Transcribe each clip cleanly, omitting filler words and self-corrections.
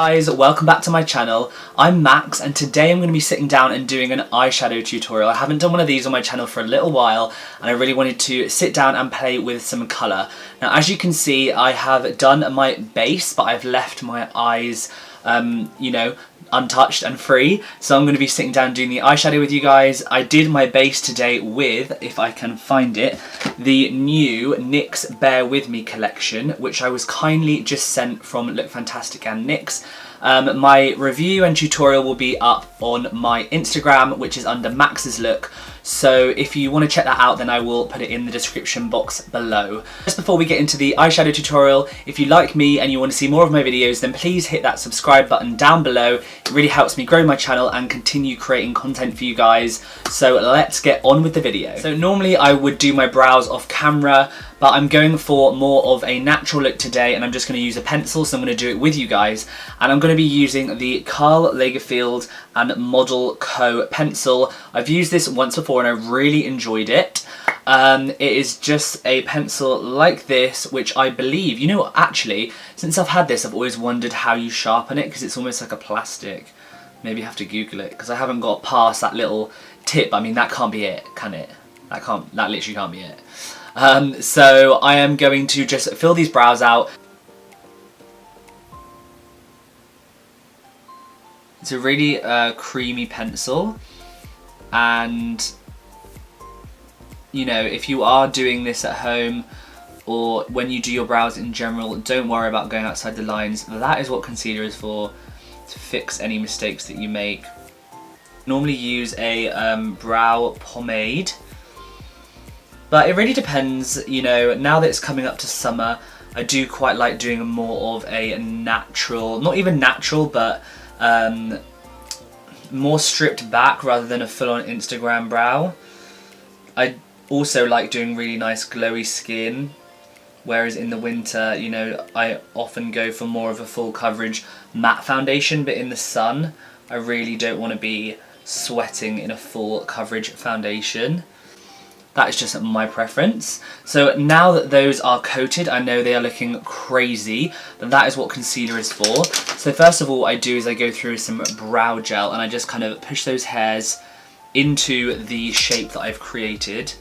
guys, welcome back to my channel. I'm Max and today I'm going to be sitting down and doing an eyeshadow tutorial. I haven't done one of these on my channel for a little while and I really wanted to sit down and play with some colour. Now as you can see, I have done my base but I've left my eyes untouched and free, so I'm going to be sitting down doing the eyeshadow with you guys. I did my base today with, if I can find it, the new NYX Bear With Me collection, which I was kindly just sent from Look Fantastic and NYX. My review and tutorial will be up on my Instagram, which is under Max's Look, so if you want to check that out then I will put it in the description box below. Just before we get into the eyeshadow tutorial, if you like me and you want to see more of my videos then please hit that subscribe button down below. It really helps me grow my channel and continue creating content for you guys, so let's get on with the video. So normally I would do my brows off camera, but I'm going for more of a natural look today and I'm just going to use a pencil, so I'm going to do it with you guys. And I'm going to be using the Karl Lagerfeld and Model Co pencil. I've used this once before and I really enjoyed it. It is just a pencil like this, which I believe, you know, actually, since I've had this, I've always wondered how you sharpen it because it's almost like a plastic. Maybe I have to Google it because I haven't got past that little tip. I mean, that can't be it, can it? That literally can't be it. So I am going to just fill these brows out. It's a really creamy pencil, and you know, if you are doing this at home or when you do your brows in general, don't worry about going outside the lines. That is what concealer is for, to fix any mistakes that you make. Normally use a brow pomade, but it really depends, you know. Now that it's coming up to summer, I do quite like doing more of a natural, not even natural, but more stripped back rather than a full-on Instagram brow. I also like doing really nice glowy skin, whereas in the winter, you know, I often go for more of a full coverage matte foundation, but in the sun I really don't want to be sweating in a full coverage foundation. That is just my preference. So now that those are coated, I know they are looking crazy, but that is what concealer is for. So first of all I do is I go through some brow gel and I just kind of push those hairs into the shape that I've created,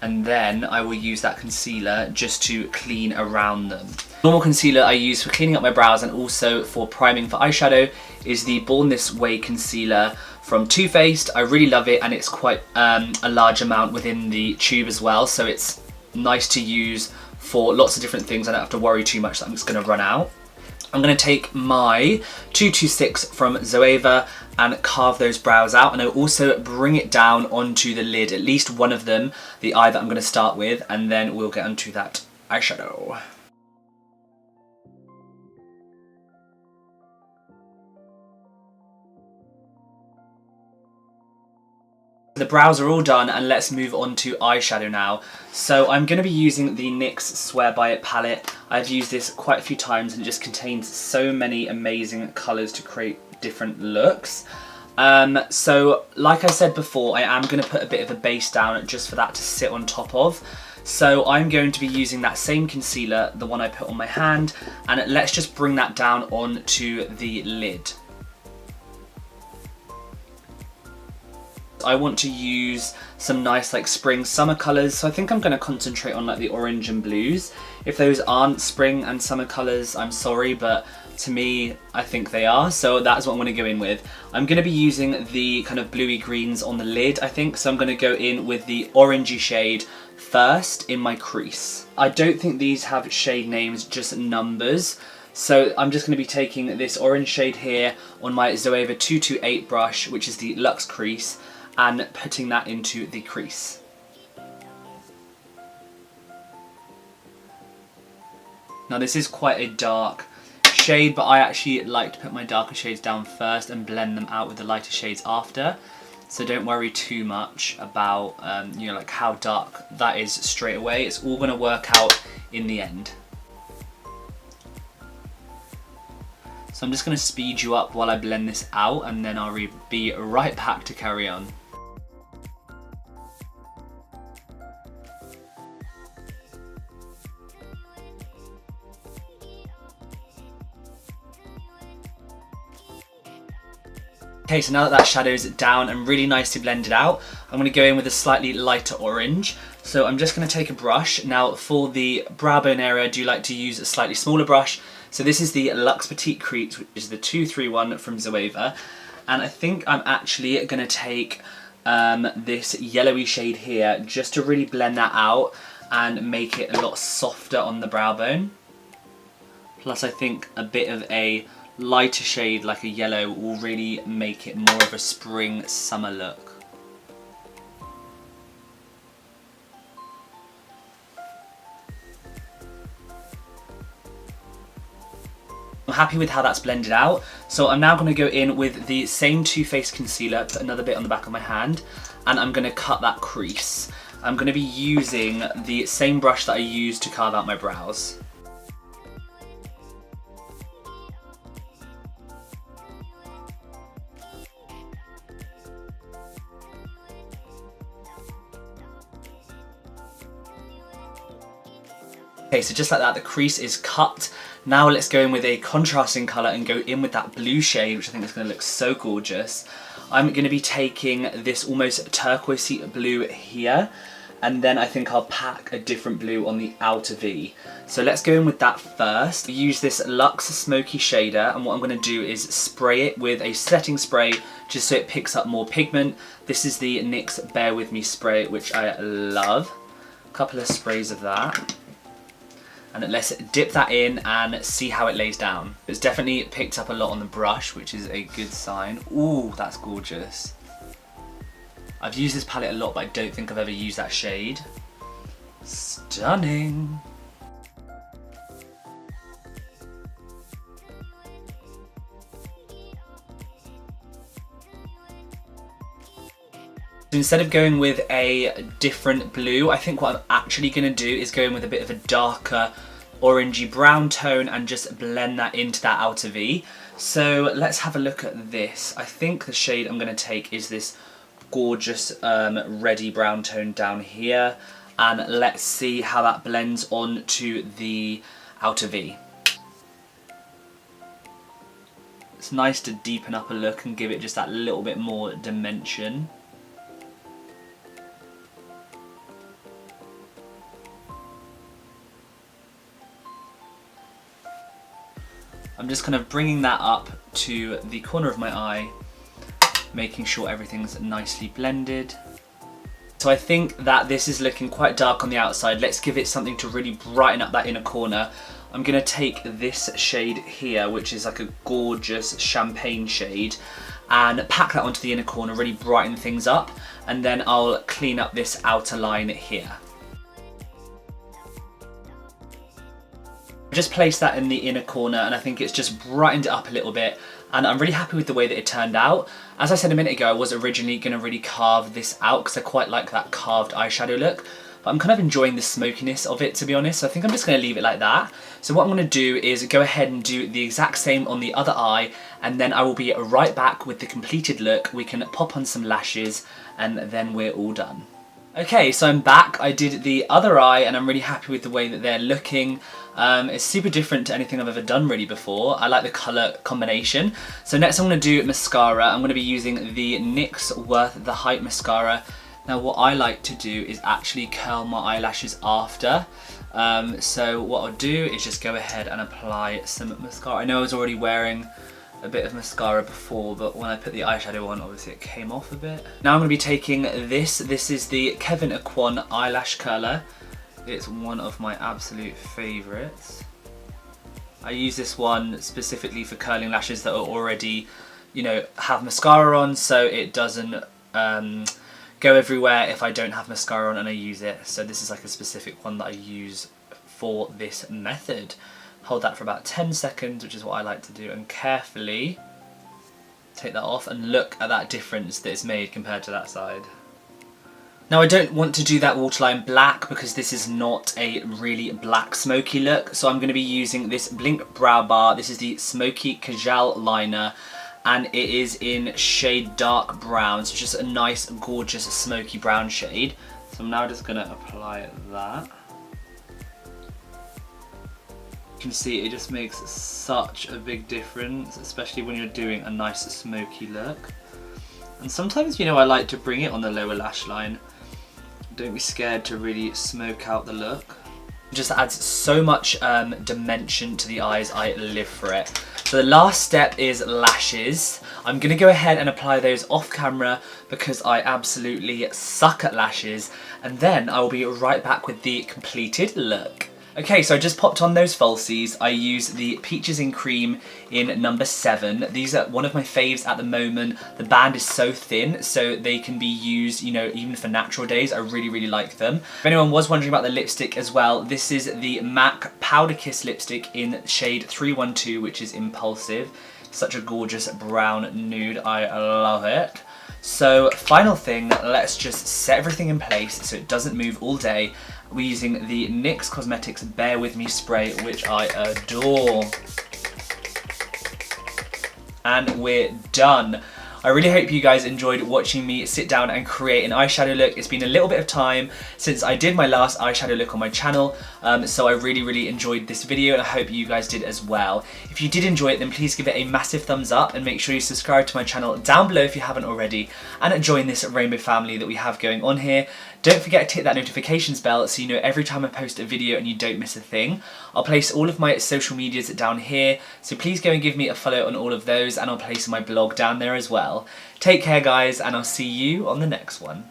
and then I will use that concealer just to clean around them. Normal concealer I use for cleaning up my brows and also for priming for eyeshadow is the Born This Way concealer from Too Faced. I really love it and it's quite a large amount within the tube as well, so it's nice to use for lots of different things. I don't have to worry too much that I'm just going to run out. I'm going to take my 226 from Zoeva and carve those brows out, and I'll also bring it down onto the lid, at least one of them, the eye that I'm going to start with, and then we'll get onto that eyeshadow. The brows are all done and let's move on to eyeshadow now. So I'm going to be using the NYX Swear By It palette. I've used this quite a few times and it just contains so many amazing colours to create different looks. So like I said before, I am going to put a bit of a base down just for that to sit on top of. So I'm going to be using that same concealer, the one I put on my hand, and let's just bring that down onto the lid. I want to use some nice like spring summer colours, so I think I'm going to concentrate on like the orange and blues. If those aren't spring and summer colours, I'm sorry, but to me I think they are, so that's what I'm going to go in with. I'm going to be using the kind of bluey greens on the lid, I think, so I'm going to go in with the orangey shade first in my crease. I don't think these have shade names, just numbers. So I'm just going to be taking this orange shade here on my Zoeva 228 brush, which is the Luxe crease, and putting that into the crease. Now this is quite a dark shade, but I actually like to put my darker shades down first and blend them out with the lighter shades after. So don't worry too much about you know, like how dark that is straight away. It's all going to work out in the end. So I'm just going to speed you up while I blend this out, and then I'll be right back to carry on. Okay, so now that that shadow's down and really nicely blended out, I'm going to go in with a slightly lighter orange. So I'm just going to take a brush. Now for the brow bone area, I do like to use a slightly smaller brush. So this is the Luxe Petite Crease, which is the 231 from Zoeva. And I think I'm actually going to take this yellowy shade here just to really blend that out and make it a lot softer on the brow bone. Plus I think a bit of a lighter shade like a yellow will really make it more of a spring summer look. I'm happy with how that's blended out, so I'm now going to go in with the same Too Faced concealer, put another bit on the back of my hand, and I'm going to cut that crease. I'm going to be using the same brush that I used to carve out my brows. Okay, so just like that, the crease is cut. Now let's go in with a contrasting colour and go in with that blue shade, which I think is going to look so gorgeous. I'm going to be taking this almost turquoisey blue here, and then I think I'll pack a different blue on the outer V. So let's go in with that first. Use this Luxe Smoky shader, and what I'm going to do is spray it with a setting spray just so it picks up more pigment. This is the NYX Bear With Me spray, which I love. A couple of sprays of that. And let's dip that in and see how it lays down. It's definitely picked up a lot on the brush, which is a good sign. Ooh, that's gorgeous. I've used this palette a lot, but I don't think I've ever used that shade. Stunning. So instead of going with a different blue, I think what I'm actually going to do is go in with a bit of a darker orangey brown tone and just blend that into that outer V. So let's have a look at this. I think the shade I'm going to take is this gorgeous reddy brown tone down here, and let's see how that blends on to the outer V. It's nice to deepen up a look and give it just that little bit more dimension. I'm just kind of bringing that up to the corner of my eye, making sure everything's nicely blended. So I think that this is looking quite dark on the outside. Let's give it something to really brighten up that inner corner. I'm going to take this shade here, which is like a gorgeous champagne shade, and pack that onto the inner corner, really brighten things up, and then I'll clean up this outer line here. I just placed that in the inner corner, and I think it's just brightened it up a little bit, and I'm really happy with the way that it turned out. As I said a minute ago, I was originally going to really carve this out because I quite like that carved eyeshadow look, but I'm kind of enjoying the smokiness of it, to be honest, so I think I'm just going to leave it like that. So what I'm going to do is go ahead and do the exact same on the other eye, and then I will be right back with the completed look. We can pop on some lashes, and then we're all done. Okay, so I'm back. I did the other eye, and I'm really happy with the way that they're looking. It's super different to anything I've ever done really before. I like the colour combination. So next I'm going to do mascara. I'm going to be using the NYX Worth the Hype mascara. Now what I like to do is actually curl my eyelashes after. So what I'll do is just go ahead and apply some mascara. I know I was already wearing a bit of mascara before, but when I put the eyeshadow on, obviously it came off a bit. Now I'm going to be taking this. This is the Kevyn Aucoin eyelash curler. It's one of my absolute favourites. I use this one specifically for curling lashes that are already, you know, have mascara on, so it doesn't go everywhere if I don't have mascara on and I use it. So this is like a specific one that I use for this method. Hold that for about 10 seconds, which is what I like to do, and carefully take that off and look at that difference that it's made compared to that side. Now I don't want to do that waterline black because this is not a really black smoky look, so I'm going to be using this Blink Brow Bar. This is the Smoky Kajal liner, and it is in shade dark brown, so just a nice gorgeous smoky brown shade. So I'm now just going to apply that. You can see it just makes such a big difference, especially when you're doing a nice smoky look. And sometimes, you know, I like to bring it on the lower lash line. Don't be scared to really smoke out the look. It just adds so much dimension to the eyes. I live for it. So the last step is lashes. I'm gonna go ahead and apply those off camera because I absolutely suck at lashes, and then I will be right back with the completed look. Okay, so I just popped on those falsies. I use the Peaches in Cream in number 7. These are one of my faves at the moment. The band is so thin, so they can be used, you know, even for natural days. I really, really like them. If anyone was wondering about the lipstick as well, this is the MAC Powder Kiss lipstick in shade 312, which is Impulsive. Such a gorgeous brown nude. I love it. So final thing, let's just set everything in place so it doesn't move all day. We're using the NYX Cosmetics Bear With Me spray, which I adore. And we're done. I really hope you guys enjoyed watching me sit down and create an eyeshadow look. It's been a little bit of time since I did my last eyeshadow look on my channel, so I really, really enjoyed this video, and I hope you guys did as well. If you did enjoy it, then please give it a massive thumbs up and make sure you subscribe to my channel down below if you haven't already, and join this rainbow family that we have going on here. Don't forget to hit that notifications bell so you know every time I post a video and you don't miss a thing. I'll place all of my social medias down here, so please go and give me a follow on all of those, and I'll place my blog down there as well. Take care guys, and I'll see you on the next one.